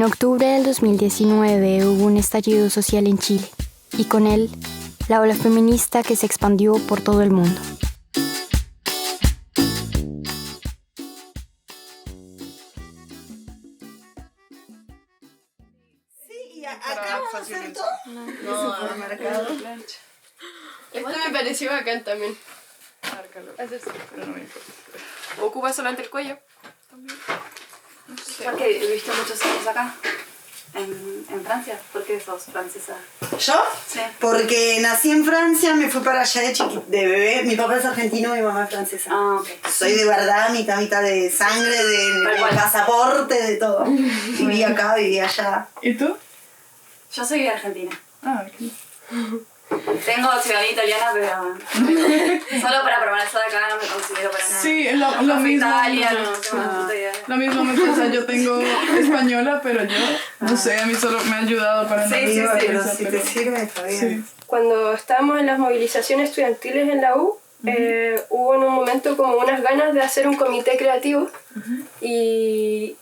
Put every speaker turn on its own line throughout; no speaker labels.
octubre del 2019 hubo un estallido social en Chile y con él la ola feminista que se expandió por todo el mundo.
Sí, y acá vamos a hacer todo.
No, supermercado.
Esto me pareció bacán también.
Márcalo. Pero no me importa.
Ocupa solamente el cuello. También.
No sé.
Porque he visto muchos años acá, en Francia. ¿Por qué sos francesa?
¿Yo?
Sí.
Porque nací en Francia, me fui para allá de bebé. Mi papá es argentino, mi mamá es francesa.
Ah, ok.
Soy de verdad, mitad de sangre, de pasaporte, de todo. Viví acá, viví allá.
¿Y tú?
Yo soy de Argentina.
Ah, ok.
Tengo ciudadanía italiana, pero solo para permanecer acá no me considero para nada.
Sí, lo
Fui
mismo.
Italia, no tengo una puta idea.
Lo mismo me pasa, yo tengo española, pero yo, no sé, a mí solo me ha ayudado para
Sí,
no
sí, sí,
Pero
esa,
si
pero-
te sirve, está bien.
Sí.
Cuando estábamos en las movilizaciones estudiantiles en la U, hubo en un momento como unas ganas de hacer un comité creativo y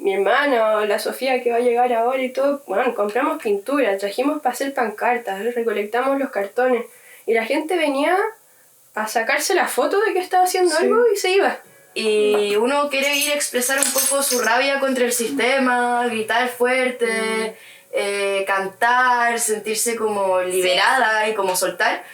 mi hermana, la Sofía que va a llegar ahora y todo, bueno, compramos pintura, trajimos para hacer pancartas, recolectamos los cartones y la gente venía a sacarse la foto de que estaba haciendo algo y se iba.
Y uno quiere ir a expresar un poco su rabia contra el sistema, gritar fuerte, cantar, sentirse como liberada y como soltar.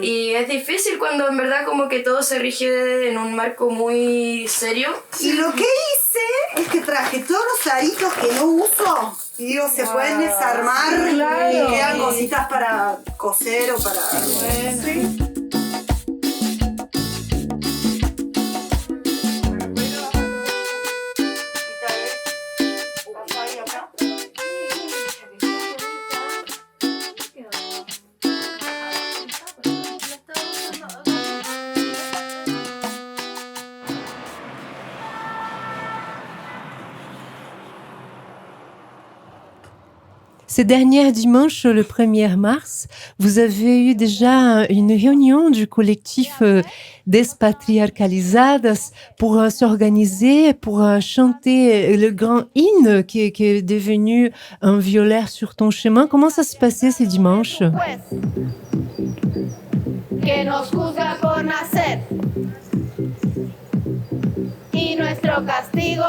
Y es difícil cuando en verdad como que todo se rige en un marco muy serio.
Y lo que hice es que traje todos los aritos que no uso. Y digo, se pueden desarmar
Claro.
y quedan cositas para coser o para...
Sí.
Ces derniers dimanches, le 1er mars, vous avez eu déjà une réunion du collectif Despatriarcalizadas pour s'organiser, pour chanter le grand hymne qui est devenu un violaire sur ton chemin. Comment ça se passait ces dimanches?
Que nos juzga por nacer y nuestro castigo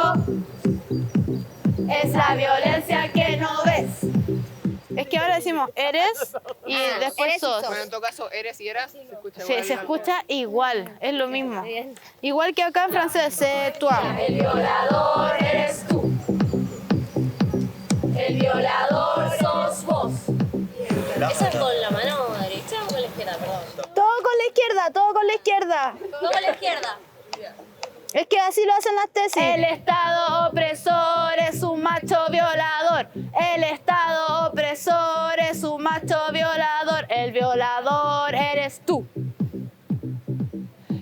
es la violencia que no ves.
Es que ahora decimos eres y después sos.
Bueno, en todo caso, eres y eras, se escucha
Se escucha igual, es lo mismo. Igual que acá en francés, c'est toi.
El violador eres tú. El violador sos vos.
¿Eso es con la mano derecha o con la izquierda? Perdón.
Todo con la izquierda, todo con la izquierda.
¿Cómo con la izquierda?
Es que así lo hacen las tesis.
El Estado opresor es un macho violador. El Estado opresor es un macho violador. El violador eres tú.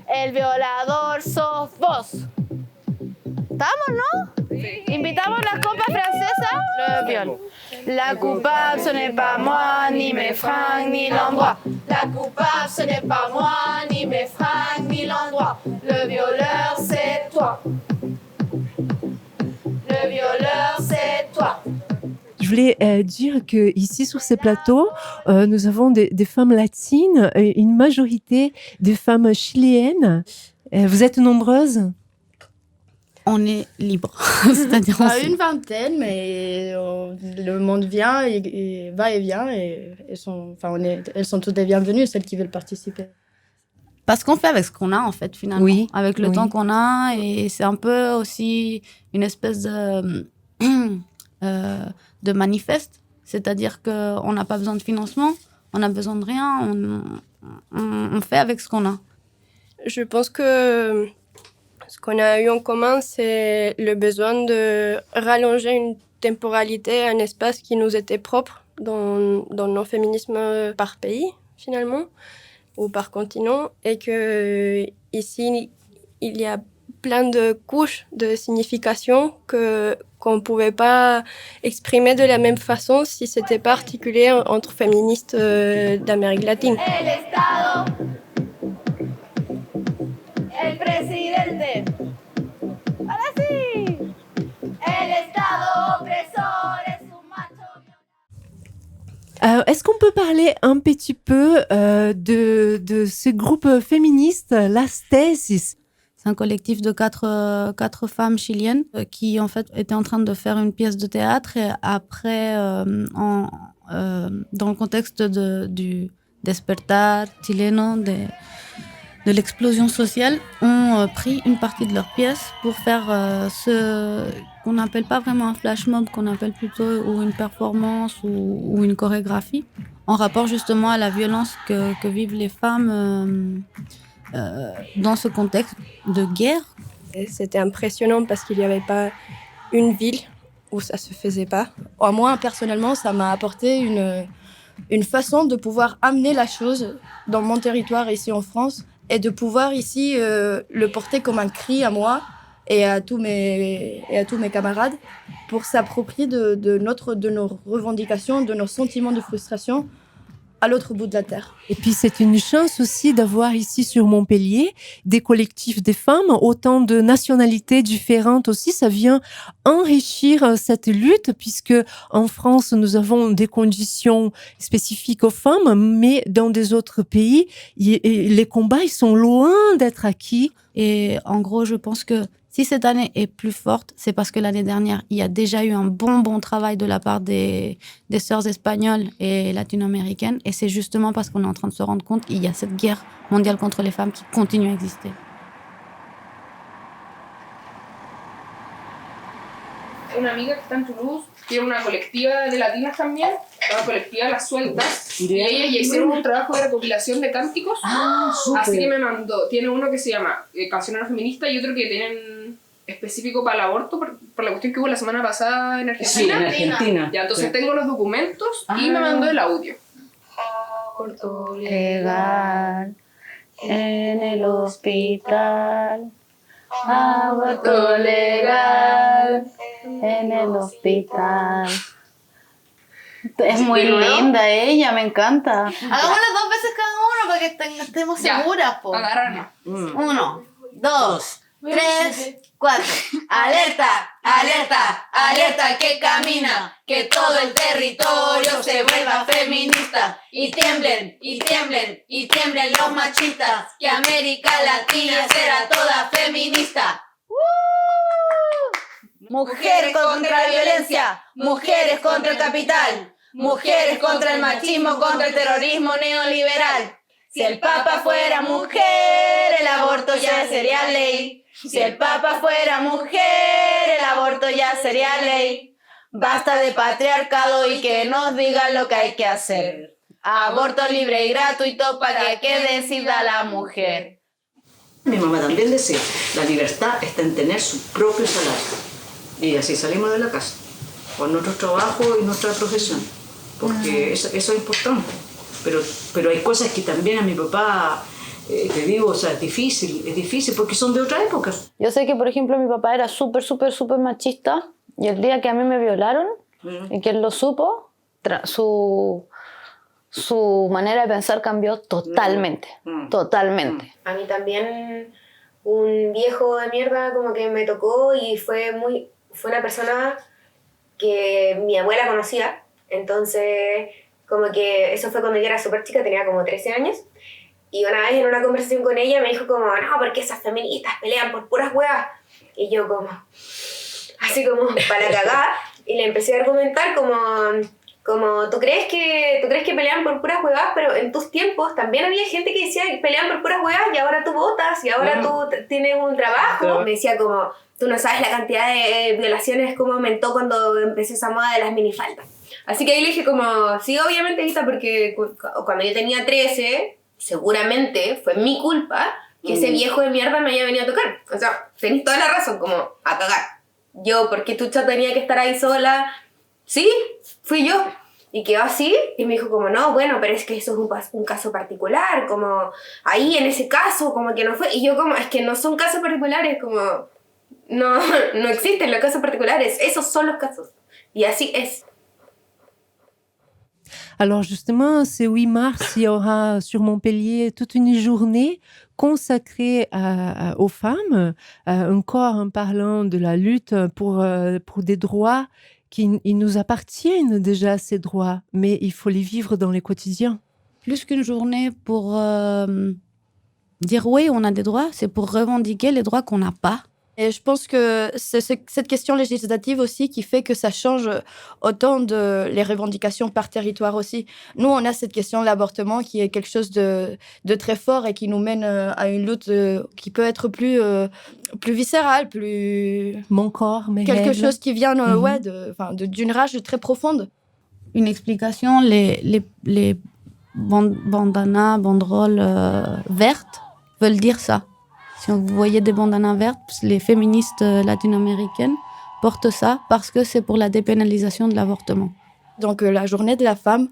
El violador sos vos.
¿Estamos, no?
Sí. Invitamos las copas francesas. Le viol. La coupable, ce n'est pas moi, ni mes fringues, ni l'endroit. La coupable, ce n'est pas moi, ni mes fringues, ni l'endroit. Le violeur, c'est toi. Le violeur, c'est toi.
Je voulais dire que ici sur ces plateaux, nous avons des femmes latines, une majorité de femmes chiléennes. Vous êtes nombreuses?
On est libre. C'est-à-dire
une vingtaine, mais le monde vient et va et vient. Et elles sont toutes les bienvenues, celles qui veulent participer.
Parce qu'on fait avec ce qu'on a, en fait, finalement.
Oui,
avec le
oui.
temps qu'on a. Et c'est un peu aussi une espèce de manifeste. C'est-à-dire qu'on n'a pas besoin de financement, on n'a besoin de rien, on fait avec ce qu'on a.
Je pense que ce qu'on a eu en commun, c'est le besoin de rallonger une temporalité, un espace qui nous était propre dans nos féminismes par pays, finalement, ou par continent, et que ici, il y a plein de couches de signification qu'on ne pouvait pas exprimer de la même façon si c'était pas articulé entre féministes d'Amérique latine.
El Estado, el presidente, ahora sí, el Estado
Est-ce qu'on peut parler un petit peu de ce groupe féministe, Las Tesis?
C'est un collectif de quatre femmes chiliennes qui, en fait, étaient en train de faire une pièce de théâtre et après, dans le contexte du despertar chileno, de l'explosion sociale, ont pris une partie de leur pièce pour faire ce qu'on n'appelle pas vraiment un flash mob, qu'on appelle plutôt ou une performance ou une chorégraphie, en rapport justement à la violence que vivent les femmes dans ce contexte de guerre.
Et c'était impressionnant parce qu'il n'y avait pas une ville où ça se faisait pas. Moi, personnellement, ça m'a apporté une façon de pouvoir amener la chose dans mon territoire ici en France et de pouvoir ici le porter comme un cri à moi et à tous mes camarades pour s'approprier de nos revendications, de nos sentiments de frustration à l'autre bout de la terre.
Et puis c'est une chance aussi d'avoir ici sur Montpellier des collectifs des femmes, autant de nationalités différentes aussi. Ça vient enrichir cette lutte puisque en France nous avons des conditions spécifiques aux femmes, mais dans des autres pays, les combats ils sont loin d'être acquis.
Et en gros, je pense que si cette année est plus forte, c'est parce que l'année dernière, il y a déjà eu un bon travail de la part des sœurs espagnoles et latino-américaines. Et c'est justement parce qu'on est en train de se rendre compte qu'il y a cette guerre mondiale contre les femmes qui continue à exister.
Una amiga que está en Toulouse tiene una colectiva de latinas también, la colectiva Las Sueltas, y ellas ya hicieron un trabajo de recopilación de cánticos, así que me mandó, tiene uno que se llama Cancionero Feminista y otro que tienen específico para el aborto, por la cuestión que hubo la semana pasada en Argentina.
Sí, en Argentina.
Ya, entonces tengo los documentos y me mandó el audio.
Aborto legal en el hospital. Aborto legal en el hospital. Es muy linda ella, me encanta.
Hagámoslo 2 veces cada uno para que estemos seguras, po.
Agarrarnos.
1, 2, 3, 4. Alerta, alerta, alerta que camina, que todo el territorio se vuelva feminista. Y tiemblen, y tiemblen, y tiemblen los machistas, que América Latina será toda feminista. Mujeres contra la violencia, mujeres contra el capital, mujeres contra el machismo, contra el terrorismo neoliberal. Si el Papa fuera mujer, el aborto ya sería ley. Si el Papa fuera mujer, el aborto ya sería ley. Basta de patriarcado y que nos digan lo que hay que hacer. Aborto libre y gratuito para que decida la mujer.
Mi mamá también decía, la libertad está en tener su propio salario. Y así salimos de la casa, con nuestro trabajo y nuestra profesión, porque eso es importante. Pero hay cosas que también a mi papá, te digo, o sea, es difícil porque son de otra época.
Yo sé que, por ejemplo, mi papá era súper machista y el día que a mí me violaron y que él lo supo, su manera de pensar cambió totalmente, totalmente.
A mí también un viejo de mierda como que me tocó y fue una persona que mi abuela conocía, entonces como que eso fue cuando yo era súper chica, tenía como 13 años, y una vez en una conversación con ella me dijo como, no, porque esas feministas pelean por puras huevas, y yo como, así como para cagar, y le empecé a argumentar como ¿tú crees que pelean por puras huevas? Pero en tus tiempos también había gente que decía que pelean por puras huevas y ahora tú votas y ahora tú tienes un trabajo. Me decía como, tú no sabes la cantidad de violaciones como aumentó cuando empecé esa moda de las minifaldas. Así que ahí le dije como, sí, obviamente, Vita, porque cuando yo tenía 13, seguramente fue mi culpa que ese viejo de mierda me haya venido a tocar. O sea, tenés toda la razón, como a cagar. Yo, ¿por qué Tucha tenía que estar ahí sola? Sí, fui yo. Y quedó así, y me dijo como, no, bueno, pero es que eso es un caso particular, como ahí en ese caso, como que no fue. Y yo como, es que no son casos particulares, como, no existen los casos particulares, esos son los casos. Y así es.
Alors justement, ce 8 mars, il y aura sur Montpellier toute une journée consacrée aux femmes, encore en parlant de la lutte pour des droits qu'ils nous appartiennent déjà, ces droits, mais il faut les vivre dans les quotidiens.
Plus qu'une journée pour dire oui, on a des droits, c'est pour revendiquer les droits qu'on n'a pas.
Et je pense que c'est cette question législative aussi qui fait que ça change autant de les revendications par territoire aussi. Nous, on a cette question de l'avortement qui est quelque chose de très fort et qui nous mène à une lutte qui peut être plus viscérale, plus...
Mon corps, mes
quelque
règles.
chose qui vient d'une rage très profonde.
Une explication, les bandanas, banderoles vertes veulent dire ça. Si vous voyez des bandanas vertes, les féministes latino-américaines portent ça parce que c'est pour la dépénalisation de l'avortement.
Donc la journée de la femme,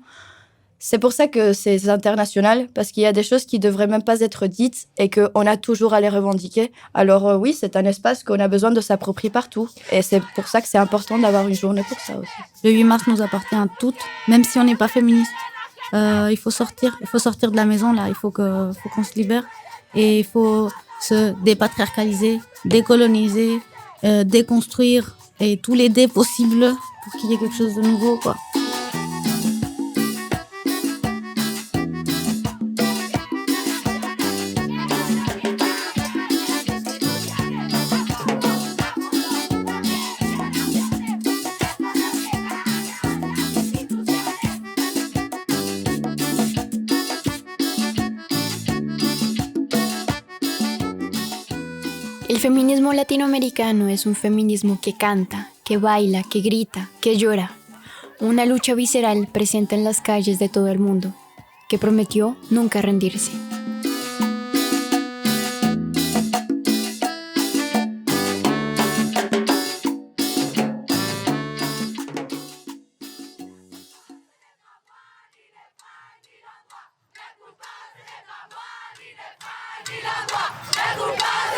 c'est pour ça que c'est international, parce qu'il y a des choses qui ne devraient même pas être dites et qu'on a toujours à les revendiquer. Alors oui, c'est un espace qu'on a besoin de s'approprier partout. Et c'est pour ça que c'est important d'avoir une journée pour ça aussi.
Le 8 mars nous appartient à toutes, même si on n'est pas féministe. Il faut sortir de la maison, là. Il faut qu'on se libère. Et il faut se dépatriarcaliser, décoloniser, déconstruire et tous les dés possibles pour qu'il y ait quelque chose de nouveau, quoi.
El feminismo latinoamericano es un feminismo que canta, que baila, que grita, que llora. Una lucha visceral presente en las calles de todo el mundo, que prometió nunca rendirse.
La culpable